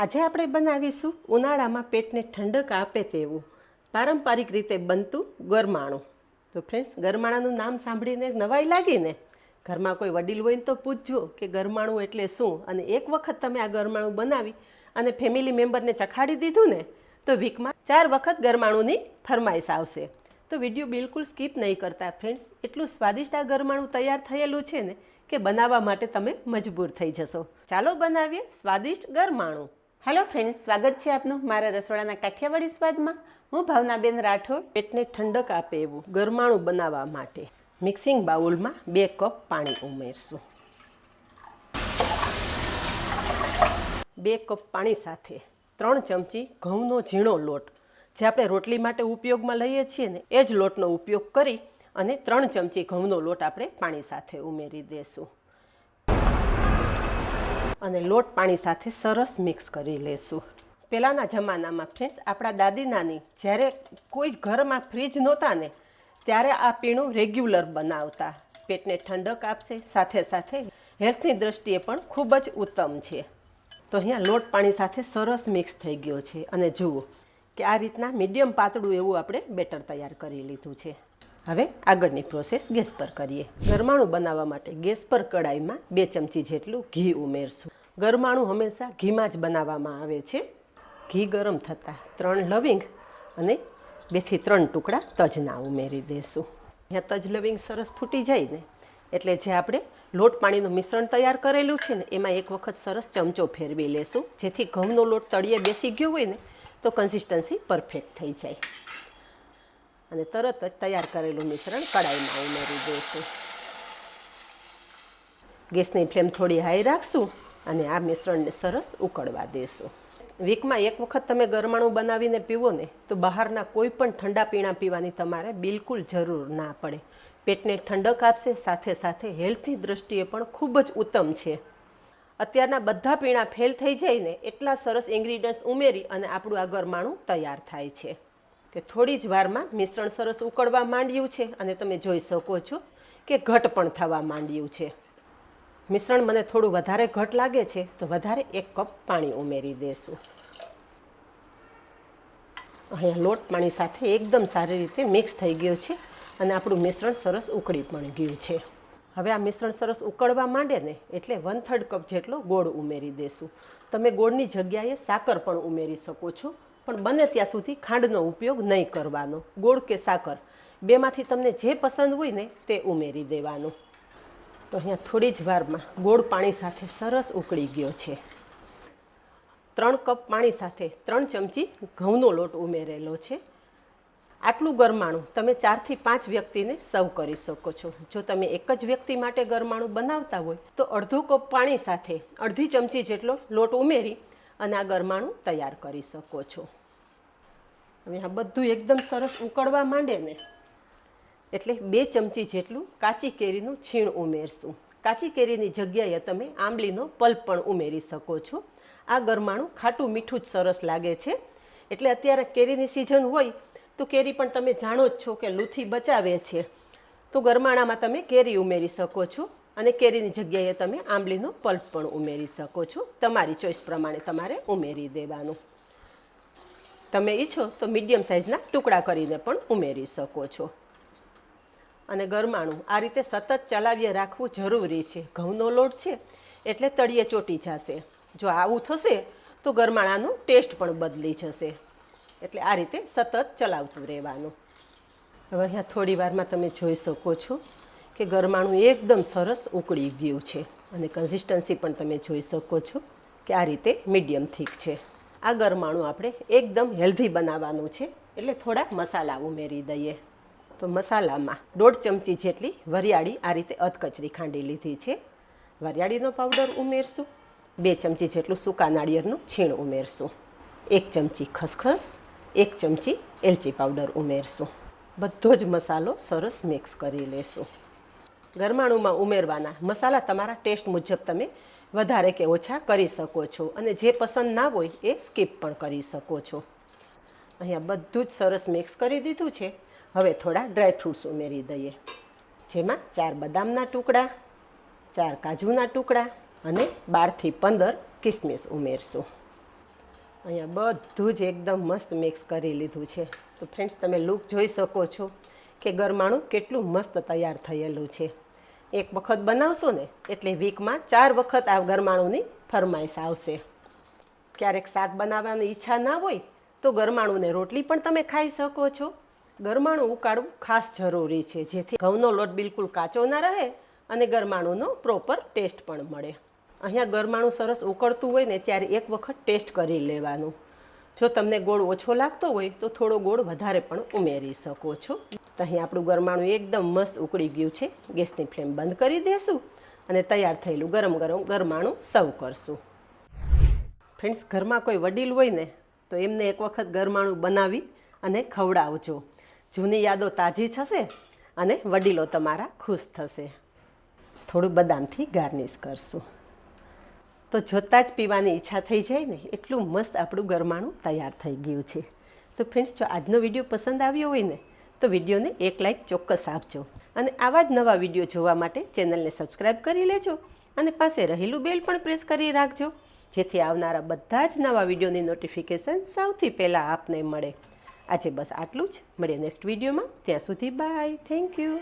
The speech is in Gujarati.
આજે આપણે બનાવીશું ઉનાળામાં પેટને ઠંડક આપે તેવું પારંપરિક રીતે બનતું ગરમાણું. તો ફ્રેન્ડ્સ, ગરમાણાનું નામ સાંભળીને નવાઈ લાગીને ઘરમાં કોઈ વડીલ હોય તો પૂછજો કે ગરમાણું એટલે શું, અને એક વખત તમે આ ગરમાણું બનાવી અને ફેમિલી મેમ્બરને ચખાડી દીધું ને તો વીકમાં 4 વખત ગરમાણુંની ફરમાઈશ આવશે. તો વિડીયો બિલકુલ સ્કીપ નહીં કરતા ફ્રેન્ડ્સ, એટલું સ્વાદિષ્ટ આ ગરમાણું તૈયાર થયેલું છે ને કે બનાવવા માટે તમે મજબૂર થઈ જશો. ચાલો બનાવીએ સ્વાદિષ્ટ ગરમાણું. હેલો ફ્રેન્ડ્સ, સ્વાગત છે આપનું મારા રસોડાના કાઠિયાવાડી સ્વાદમાં. હું ભાવનાબેન રાઠોડ. પેટને ઠંડક આપે એવું ગરમાણું બનાવવા માટે મિક્સિંગ બાઉલમાં 2 કપ પાણી ઉમેરશું. 2 કપ પાણી સાથે 3 ચમચી ઘઉંનો ઝીણો લોટ, જે આપણે રોટલી માટે ઉપયોગમાં લઈએ છીએ ને એ જ લોટનો ઉપયોગ કરી અને 3 ચમચી ઘઉંનો લોટ આપણે પાણી સાથે ઉમેરી દઈશું અને લોટ પાણી સાથે સરસ મિક્સ કરી લેશું. પહેલાંના જમાનામાં ફ્રેન્ડ્સ, આપણા દાદી નાની જ્યારે કોઈ ઘરમાં ફ્રીજ નહોતા ને ત્યારે આ પીણું રેગ્યુલર બનાવતા. પેટને ઠંડક આપશે, સાથે સાથે હેલ્થની દ્રષ્ટિએ પણ ખૂબ જ ઉત્તમ છે. તો અહીંયા લોટ પાણી સાથે સરસ મિક્સ થઈ ગયો છે અને જુઓ કે આ રીતના મીડિયમ પાતળું એવું આપણે બેટર તૈયાર કરી લીધું છે. હવે આગળની પ્રોસેસ ગેસ પર કરીએ. ગરમાણું બનાવવા માટે ગેસ પર કડાઈમાં 2 ચમચી જેટલું ઘી ઉમેરશું. ગરમાણું હંમેશા ઘીમાં જ બનાવવામાં આવે છે. ઘી ગરમ થતાં 3 લવિંગ અને 2 થી 3 ટુકડા તજના ઉમેરી દઈશું. અહીંયા તજ લવિંગ સરસ ફૂટી જાય ને એટલે જે આપણે લોટ પાણીનું મિશ્રણ તૈયાર કરેલું છે ને એમાં એક વખત સરસ ચમચો ફેરવી લેશું, જેથી ઘઉંનો લોટ તળિયે બેસી ગયો હોય ને તો કન્સિસ્ટન્સી પરફેક્ટ થઈ જાય. અને તરત જ તૈયાર કરેલું મિશ્રણ કડાઈમાં ઉમેરી દઈશું. ગેસની ફ્લેમ થોડી હાઈ રાખશું અને આ મિશ્રણને સરસ ઉકળવા દેશું. વીકમાં એક વખત તમે ગરમાણું બનાવીને પીવો ને તો બહારના કોઈ પણ ઠંડા પીણા પીવાની તમારે બિલકુલ જરૂર ના પડે. પેટને ઠંડક આપશે, સાથે સાથે હેલ્થની દ્રષ્ટિએ પણ ખૂબ જ ઉત્તમ છે. અત્યારના બધા પીણા ફેલ થઈ જાય ને એટલા સરસ ઇન્ગ્રીડિયન્ટ્સ ઉમેરી અને આપણું આ ગરમાણું તૈયાર થાય છે કે થોડી જ વારમાં મિશ્રણ સરસ ઉકળવા માંડ્યું છે અને તમે જોઈ શકો છો કે ઘટ પણ થવા માંડ્યું છે. મિશ્રણ મને થોડું વધારે ઘટ લાગે છે તો વધારે 1 કપ પાણી ઉમેરી દેશું. અહીંયા લોટ પાણી સાથે એકદમ સારી રીતે મિક્સ થઈ ગયો છે અને આપણું મિશ્રણ સરસ ઉકળી પણ ગયું છે. હવે આ મિશ્રણ સરસ ઉકળવા માંડે ને એટલે 1/3 કપ જેટલો ગોળ ઉમેરી દેશું. તમે ગોળની જગ્યાએ સાકર પણ ઉમેરી શકો છો, પણ બને ત્યાં સુધી ખાંડનો ઉપયોગ નહીં કરવાનો. ગોળ કે સાકર બેમાંથી તમને જે પસંદ હોય ને તે ઉમેરી દેવાનું. તો અહીંયા થોડી જ વારમાં ગોળ પાણી સાથે સરસ ઉકળી ગયો છે. 3 કપ પાણી સાથે 3 ચમચી ઘઉંનો લોટ ઉમેરેલો છે. આટલું ગરમાણું તમે 4 થી 5 વ્યક્તિને સર્વ કરી શકો છો. જો તમે એક જ વ્યક્તિ માટે ગરમાણું બનાવતા હોય તો અડધો કપ પાણી સાથે અડધી ચમચી જેટલો લોટ ઉમેરી અને આ ગરમાણું તૈયાર કરી શકો છો. હવે આ બધું એકદમ સરસ ઉકળવા માંડે ને એટલે 2 ચમચી જેટલું કાચી કેરીનું છીણ ઉમેરશું. કાચી કેરીની જગ્યાએ તમે આંબલીનો પલ્પ પણ ઉમેરી શકો છો. આ ગરમાણું ખાટું મીઠું જ સરસ લાગે છે. એટલે અત્યારે કેરીની સિઝન હોય તો કેરી પણ તમે જાણો જ છો કે લૂથી બચાવે છે, તો ગરમાણામાં તમે કેરી ઉમેરી શકો છો અને કેરીની જગ્યાએ તમે આંબલીનો પલ્પ પણ ઉમેરી શકો છો. તમારી ચોઈસ પ્રમાણે તમારે ઉમેરી દેવાનું. તમે ઈચ્છો તો મીડિયમ સાઇઝના ટુકડા કરીને પણ ઉમેરી શકો છો. અને ગરમાણું આ રીતે સતત ચલાવીએ રાખવું જરૂરી છે. ઘઉંનો લોટ છે એટલે તળિયે ચોટી જશે. જો આવું થશે તો ગરમાણાનો ટેસ્ટ પણ બદલી જશે. એટલે આ રીતે સતત ચલાવતું રહેવાનું. હવે અહીંયા થોડી વારમાં તમે જોઈ શકો છો કે ગરમાણું એકદમ સરસ ઉકળી ગયું છે અને કન્સિસ્ટન્સી પણ તમે જોઈ શકો છો કે આ રીતે મીડિયમ થીક છે. આ ગરમાણું આપણે એકદમ હેલ્ધી બનાવવાનું છે એટલે થોડા મસાલા ઉમેરી દઈએ. તો મસાલામાં 1/2 ચમચી જેટલી વરિયાળી આ રીતે અધકચરી ખાંડી લીધી છે. વરિયાળીનો પાવડર ઉમેરશું. 2 ચમચી જેટલું સૂકા નાળિયેરનું છીણ ઉમેરશું. 1 ચમચી ખસખસ, 1 ચમચી એલચી પાવડર ઉમેરશું. બધો જ મસાલો સરસ મિક્સ કરી લેશું. ગરમાણુંમાં ઉમેરવાના મસાલા તમારા ટેસ્ટ મુજબ તમે વધારે કે ઓછા કરી શકો છો અને જે પસંદ ના હોય એ સ્કીપ પણ કરી શકો છો. અહીંયા બધું જ સરસ મિક્સ કરી દીધું છે. હવે થોડા ડ્રાયફ્રૂટ્સ ઉમેરી દઈએ, જેમાં 4 બદામના ટુકડા, 4 કાજુના ટુકડા અને 12 થી 15 કિસમિસ ઉમેરશું. અહીંયા બધું જ એકદમ મસ્ત મિક્સ કરી લીધું છે. તો ફ્રેન્ડ્સ, તમે લુક જોઈ શકો છો કે ગરમાણું કેટલું મસ્ત તૈયાર થયેલું છે. એક વખત બનાવશો ને એટલે વીકમાં 4 વખત આ ગરમાણુંની ફરમાઈશ આવશે. ક્યારેક શાક બનાવવાની ઈચ્છા ના હોય તો ગરમાણુંને રોટલી પણ તમે ખાઈ શકો છો. ગરમાણું ઉકાળવું ખાસ જરૂરી છે, જેથી ઘઉંનો લોટ બિલકુલ કાચો ના રહે અને ગરમાણુંનો પ્રોપર ટેસ્ટ પણ મળે. અહીંયા ગરમાણું સરસ ઉકળતું હોય ને ત્યારે એક વખત ટેસ્ટ કરી લેવાનું. જો તમને ગોળ ઓછો લાગતો હોય તો થોડો ગોળ વધારે પણ ઉમેરી શકો છો. તો અહીં આપણું ગરમાણું એકદમ મસ્ત ઉકળી ગયું છે. ગેસની ફ્લેમ બંધ કરી દેશું અને તૈયાર થયેલું ગરમ ગરમ ગરમાણું સર્વ કરશું. ફ્રેન્ડ્સ, ઘરમાં કોઈ વડીલ હોય ને તો એમને એક વખત ગરમાણું બનાવી અને ખવડાવજો. જૂની યાદો તાજી થશે અને વડીલો તમારા ખુશ થશે. થોડું બદામથી ગાર્નિશ કરશું તો જોતાં જ પીવાની ઈચ્છા થઈ જાય ને, એટલું મસ્ત આપણું ગરમાણું તૈયાર થઈ ગયું છે. તો ફ્રેન્ડ્સ, જો આજનો વિડીયો પસંદ આવ્યો હોય ને તો વિડીયોને એક લાઈક ચોક્કસ આપજો અને આવા જ નવા વિડીયો જોવા માટે ચેનલને સબસ્ક્રાઈબ કરી લેજો અને પાસે રહેલું બેલ પણ પ્રેસ કરી રાખજો, જેથી આવનારા બધા જ નવા વિડીયોની નોટિફિકેશન સૌથી પહેલાં આપને મળે. આજે બસ આટલું જ. મળીએ નેક્સ્ટ વિડીયોમાં. ત્યાં સુધી બાય. Thank you.